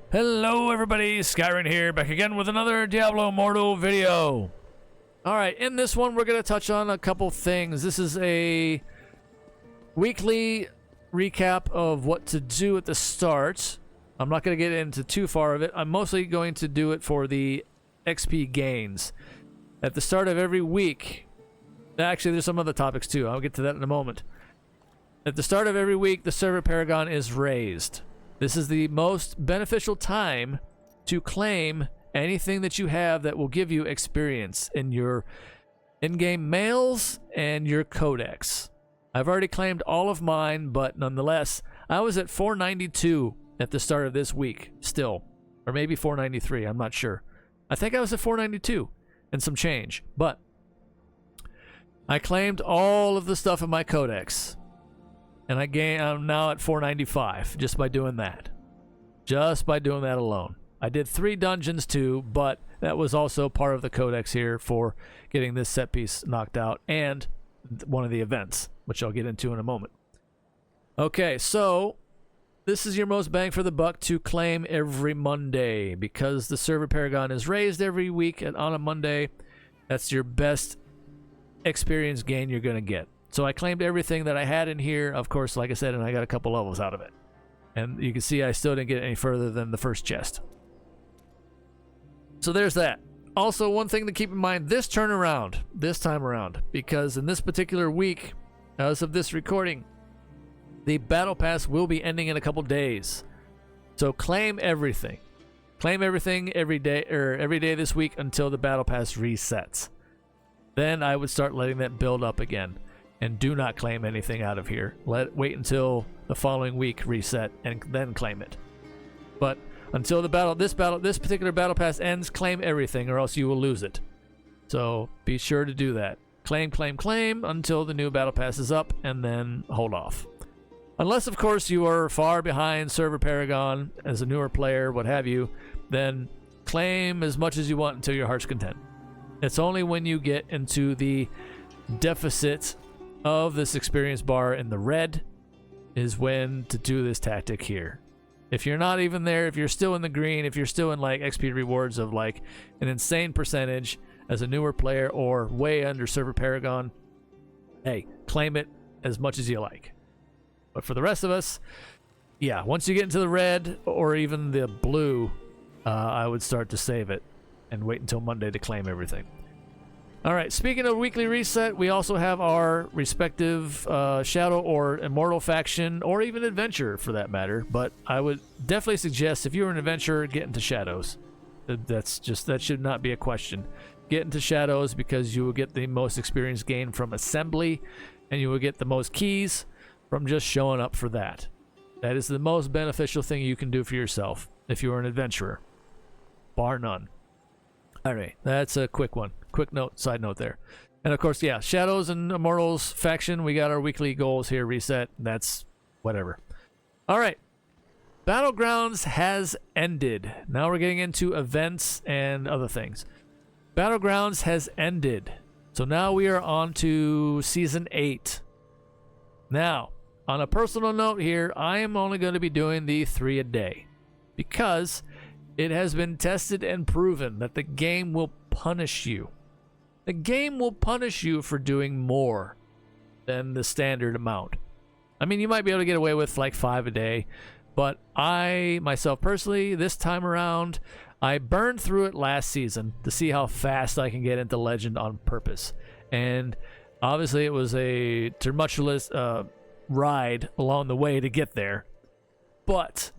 Hello everybody, Skyrim here, back again with another Diablo Immortal video. Alright, in this one we're going to touch on a couple things. This is a weekly recap of what to do at the start. I'm not going to get into too far of it. I'm mostly going to do it for the XP gains. At the start of every week, actually there's some other topics too, I'll get to that in a moment. At the start of every week, the server paragon is raised. This is the most beneficial time to claim anything that you have that will give you experience in your in-game mails and your codex. I've already claimed all of mine, but nonetheless, I was at 492 at the start of this week still. Or maybe 493, I'm not sure. I think I was at 492 and some change, but I claimed all of the stuff in my codex. And I'm now at 495 just by doing that. Just by doing that alone. I did 3 dungeons too, but that was also part of the codex here for getting this set piece knocked out and one of the events, which I'll get into in a moment. Okay, so this is your most bang for the buck to claim every Monday because the server paragon is raised every week on a Monday. That's your best experience gain you're going to get. So I claimed everything that I had in here, of course, like I said, and I got a couple levels out of it. And you can see I still didn't get any further than the first chest. So there's that. Also, one thing to keep in mind, this time around, because in this particular week, as of this recording, the Battle Pass will be ending in a couple days. So claim everything. Claim everything every day this week until the Battle Pass resets. Then I would start letting that build up again. And do not claim anything out of here. Wait until the following week reset and then claim it. But until this particular battle pass ends, claim everything or else you will lose it. So be sure to do that. Claim until the new battle pass is up and then hold off. Unless of course you are far behind server paragon as a newer player, what have you, then claim as much as you want until your heart's content. It's only when you get into the deficit of this experience bar in the red is when to do this tactic here. If you're not even there, if you're still in the green, if you're still in like XP rewards of like an insane percentage as a newer player or way under server paragon, hey, claim it as much as you like. But for the rest of us, yeah, once you get into the red or even the blue, I would start to save it and wait until Monday to claim everything. Alright, speaking of weekly reset, we also have our respective Shadow or Immortal faction, or even Adventure for that matter, but I would definitely suggest if you're an Adventurer, get into Shadows. That should not be a question. Get into Shadows because you will get the most experience gained from Assembly, and you will get the most keys from just showing up for that. That is the most beneficial thing you can do for yourself if you're an Adventurer. Bar none. Alright, that's a quick one. Quick note, side note there. And of course, yeah, Shadows and Immortals faction, we got our weekly goals here reset. That's whatever. Alright, Battlegrounds has ended. Now we're getting into events and other things. Battlegrounds has ended. So now we are on to Season 8. Now, on a personal note here, I am only going to be doing the 3 a day. Because it has been tested and proven that the game will punish you. The game will punish you for doing more than the standard amount. I mean, you might be able to get away with like 5 a day, but I, myself personally, this time around, I burned through it last season to see how fast I can get into Legend on purpose. And obviously it was a tumultuous ride along the way to get there. But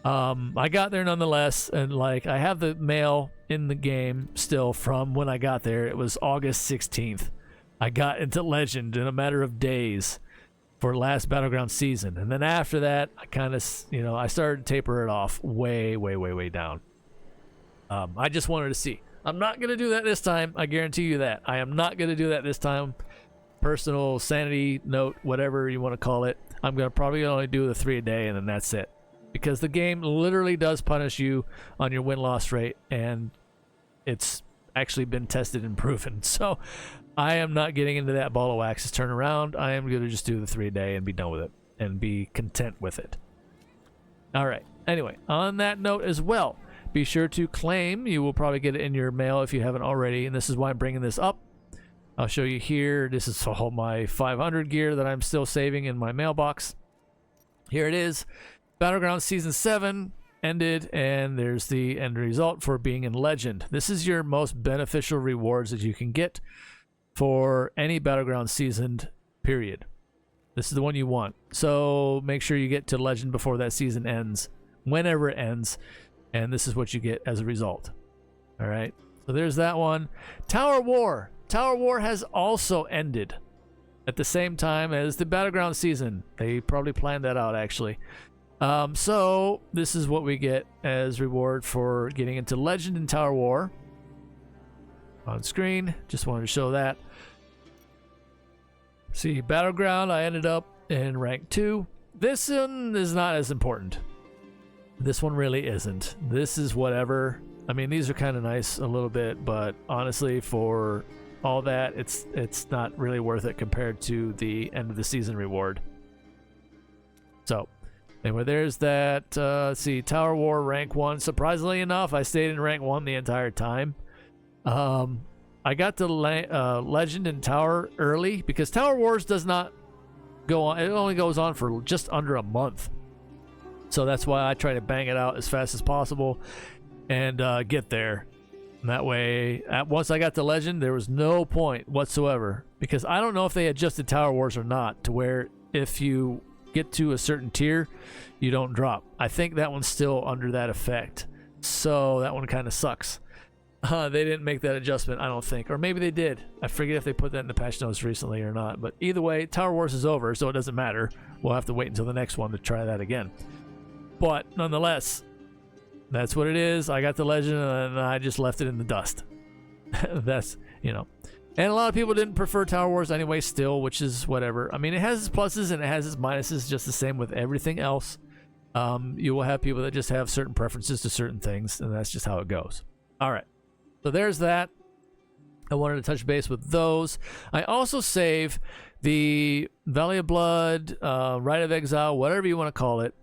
I got there nonetheless, and like I have the mail in the game still from when I got there. It was August 16th. I got into Legend in a matter of days for last Battleground season, and then after that, I kind of, I started to taper it off way down. I just wanted to see. I'm not gonna do that this time. I guarantee you that. I am not gonna do that this time. Personal sanity note, whatever you want to call it. I'm gonna probably only do the 3 a day, and then that's it. Because the game literally does punish you on your win-loss rate, and it's actually been tested and proven. So I am not getting into that ball of wax turn around. I am going to just do the 3 a day and be done with it and be content with it. All right. Anyway, on that note as well, be sure to claim. You will probably get it in your mail if you haven't already, and this is why I'm bringing this up. I'll show you here. This is all my 500 gear that I'm still saving in my mailbox. Here it is. Battleground Season 7 ended, and there's the end result for being in Legend. This is your most beneficial rewards that you can get for any Battleground season, period. This is the one you want. So make sure you get to Legend before that season ends, whenever it ends, and this is what you get as a result. All right, so there's that one. Tower War. Tower War has also ended at the same time as the Battleground season. They probably planned that out, actually. So this is what we get as reward for getting into Legend and Tower War. On screen, just wanted to show that. See, Battleground, I ended up in rank 2. This one is not as important. This one really isn't. This is whatever. I mean, these are kind of nice a little bit, but honestly, for all that, it's not really worth it compared to the end of the season reward. So anyway, there's that. Let's see, Tower War rank 1. Surprisingly enough, I stayed in rank 1 the entire time. I got to Legend and Tower early because Tower Wars does not go on. It only goes on for just under a month. So that's why I try to bang it out as fast as possible and get there. And that way, once I got to Legend, there was no point whatsoever, because I don't know if they adjusted Tower Wars or not, to where if you get to a certain tier, you don't drop. I think that one's still under that effect. So that one kind of sucks. They didn't make that adjustment, I don't think. Or maybe they did. I forget if they put that in the patch notes recently or not. But either way, Tower Wars is over, so it doesn't matter. We'll have to wait until the next one to try that again. But nonetheless, that's what it is. I got the Legend and I just left it in the dust. That's, you know. And a lot of people didn't prefer Tower Wars anyway still, which is whatever. I mean, it has its pluses and it has its minuses, just the same with everything else. You will have people that just have certain preferences to certain things, and that's just how it goes. All right. So there's that. I wanted to touch base with those. I also save the Valley of Blood, Rite of Exile, whatever you want to call it,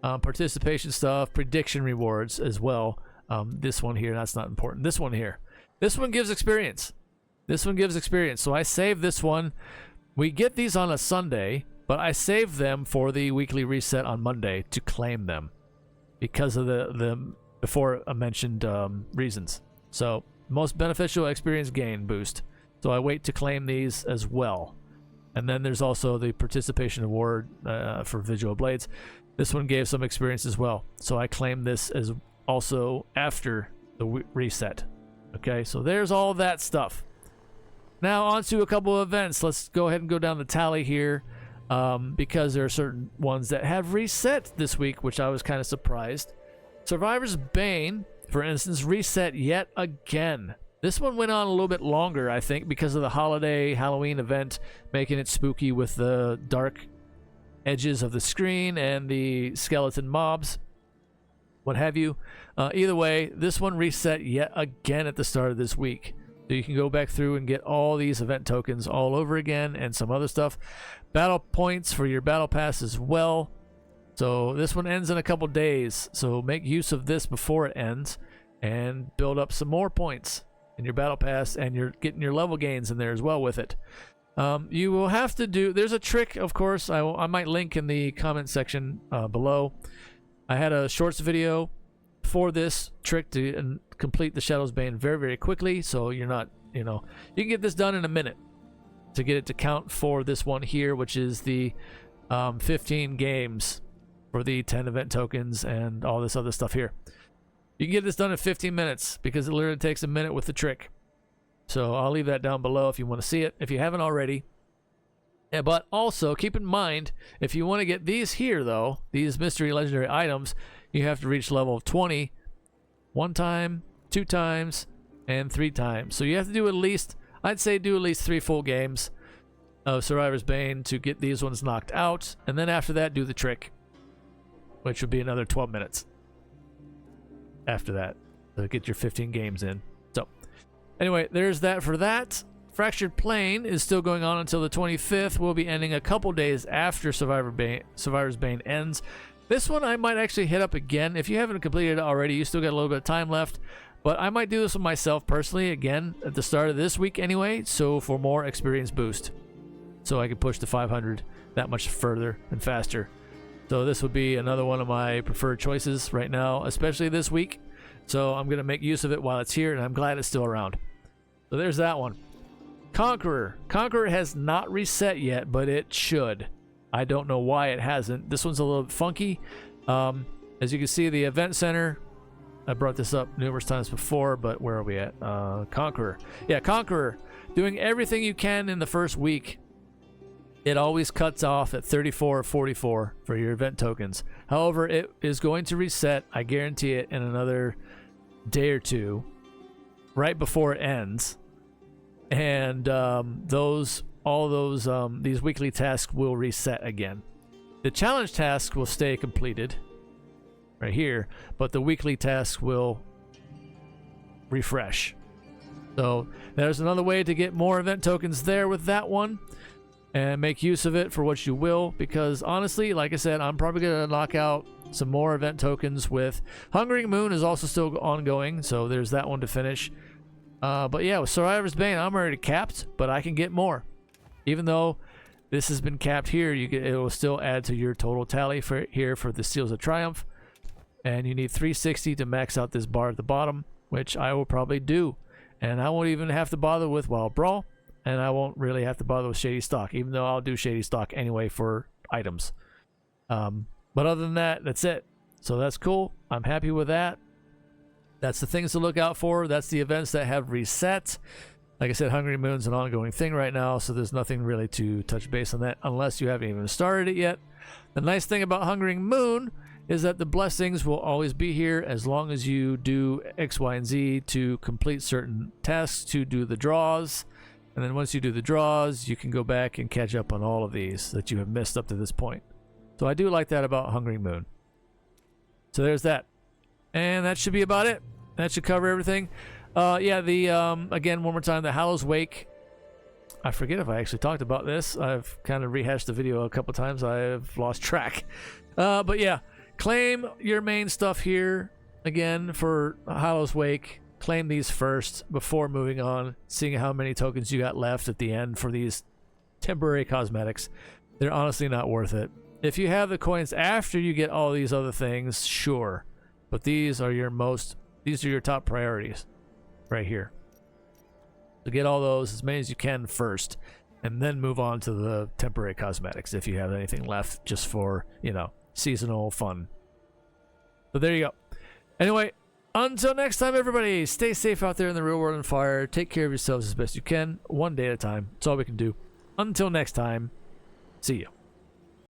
participation stuff, prediction rewards as well. This one here, that's not important. This one here. This one gives experience. This one gives experience. So I save this one. We get these on a Sunday, but I save them for the weekly reset on Monday to claim them because of the before mentioned reasons. So most beneficial experience gain boost. So I wait to claim these as well. And then there's also the participation award for Visual Blades. This one gave some experience as well. So I claim this as also after the reset. Okay, so there's all that stuff. Now on to a couple of events. Let's go ahead and go down the tally here, because there are certain ones that have reset this week, which I was kind of surprised. Survivor's Bane, for instance, reset yet again. This one went on a little bit longer, I think, because of the holiday Halloween event, making it spooky with the dark edges of the screen and the skeleton mobs, what have you. Either way, this one reset yet again at the start of this week. So you can go back through and get all these event tokens all over again and some other stuff. Battle points for your battle pass as well. So this one ends in a couple days. So make use of this before it ends and build up some more points in your battle pass, and you're getting your level gains in there as well with it. You will have to do, there's a trick, of course, I might link in the comment section below. I had a shorts video for this trick to complete the Shadow's Bane very, very quickly, so you're not, you can get this done in a minute to get it to count for this one here, which is the 15 games for the 10 event tokens and all this other stuff here. You can get this done in 15 minutes because it literally takes a minute with the trick. So I'll leave that down below if you want to see it, if you haven't already. Yeah, but also keep in mind, if you want to get these here, though, these mystery legendary items, you have to reach level 20 1 time, 2 times, and 3 times. So you have to do at least, I'd say do at least 3 full games of Survivor's Bane to get these ones knocked out. And then after that, do the trick, which would be another 12 minutes after that to get your 15 games in. So anyway, there's that for that. Fractured Plane is still going on until the 25th. We'll be ending a couple days after Survivor's Bane ends. This one I might actually hit up again. If you haven't completed it already, you still got a little bit of time left. But I might do this with myself personally again at the start of this week anyway, so for more experience boost. So I can push the 500 that much further and faster. So this would be another one of my preferred choices right now, especially this week. So I'm going to make use of it while it's here, and I'm glad it's still around. So there's that one. Conqueror. Conqueror has not reset yet, but it should. I don't know why it hasn't. This one's a little bit funky. As you can see, the event center, I brought this up numerous times before, but where are we at? Conqueror. Yeah, Conqueror. Doing everything you can in the first week. It always cuts off at 34 or 44 for your event tokens. However, it is going to reset, I guarantee it, in another day or two, right before it ends. And these weekly tasks will reset again. The challenge task will stay completed right here, but the weekly tasks will refresh. So there's another way to get more event tokens there with that one, and make use of it for what you will, because honestly, like I said, I'm probably going to knock out some more event tokens with Hungering Moon is also still ongoing, so there's that one to finish. But yeah, with Survivor's Bane, I'm already capped, but I can get more. Even though this has been capped here, it will still add to your total tally for the Seals of Triumph. And you need 360 to max out this bar at the bottom, which I will probably do. And I won't even have to bother with Wild Brawl, and I won't really have to bother with Shady Stock, even though I'll do Shady Stock anyway for items. But other than that, that's it. So that's cool. I'm happy with that. That's the things to look out for. That's the events that have reset. Like I said, Hungry Moon's an ongoing thing right now, so there's nothing really to touch base on that unless you haven't even started it yet. The nice thing about Hungering Moon is that the blessings will always be here as long as you do X, Y, and Z to complete certain tasks, to do the draws. And then once you do the draws, you can go back and catch up on all of these that you have missed up to this point. So I do like that about Hungering Moon. So there's that. And that should be about it. That should cover everything. Again, one more time, the Hallows Wake. I forget if I actually talked about this. I've kind of rehashed the video a couple times. I've lost track. But yeah, claim your main stuff here again for Hallows Wake. Claim these first before moving on, seeing how many tokens you got left at the end for these temporary cosmetics. They're honestly not worth it. If you have the coins after you get all these other things, sure. But these are your top priorities right here. So get all those, as many as you can first, and then move on to the temporary cosmetics if you have anything left just for, seasonal fun. So there you go. Anyway, until next time, everybody, stay safe out there in the real world and fire. Take care of yourselves as best you can, one day at a time. That's all we can do. Until next time, see you.